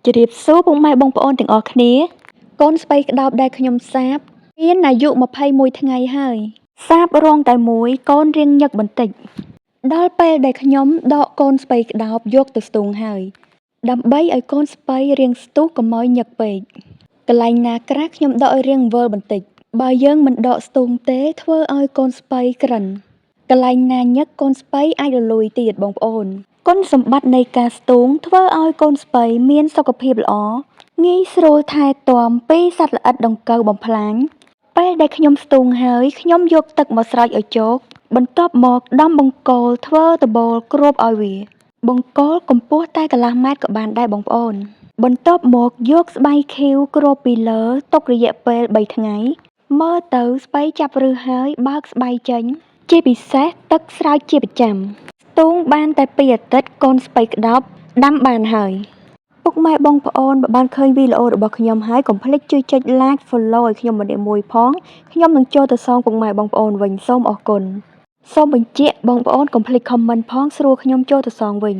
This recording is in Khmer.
ជម្រាបសួរពុកម៉ែបងប្អូនទាំងអស់គ្នាកូនស្ពៃក្តោបដែលខ្ញុំសាបមានអាយុ21ថ្ងៃហើយសាបរងតែមួយកូនរៀងញឹកបន្តិចដល់ពេលដែលខ្ញុំដកកូនស្ពៃក្តោបយកទៅស្ទូងហើយដើម្បីឲ្យកូនស្ពៃរៀងស្ទុះកុំឲ្យញឹកពេកកន្លែងណាក្រាស់ខ្ញុំដកឲ្យរៀងវល់បន្តិចបើយើងមិនដកស្ទូងទេធ្វើឲ្យកូនស្ពៃក្រិនកន្លែងណាញឹកកូនស្ពៃអាចរលួយទៀតបងប្អូនគុណសម្បត្តិនៃការស្ទូងធ្វើឲ្យកូនស្ពៃមានសុខភាពល្អងាយស្រួលថែទាំពីសត្វល្អិតដង្កូវបំផ្លាញពេលដែលខ្ញុំស្ទូងហើយខ្ញុំយកទឹកមកស្រោចឲ្យជោគបន្ទាប់មកដំបង្គោលធ្វើតបូលគ្របឲ្យវាបង្គោលកម្ពស់តែកន្លះម៉ែត្រក៏បានដែរបងប្អូនបន្ទាប់មកយកស្បៃខៀវគ្របពីលើទុករយៈពេល3ថ្ងៃមើលទៅស្ពៃចាប់ឫសហើយបើកស្បៃចេញជាពិសេសទឹកស្រោចជាប្រចាំស្ទូងបានតែ2អាទិត្យកូនស្ពៃក្តោបដាំបានហើយពុកម៉ែបងប្អូនបើបានឃើញវីដេអូរបស់ខ្ញុំហើយកុំភ្លេចជួយចុច like follow ឲ្យខ្ញុំម្នាក់មួយផងខ្ញុំនឹងចូលទៅសងពុកម៉ែបងប្អូនវិញសូមអរគុណសូមបញ្ជាក់បងប្អូនកុំភ្លេច comment ផងស្រួលខ្ញុំចូលទៅសងវិញ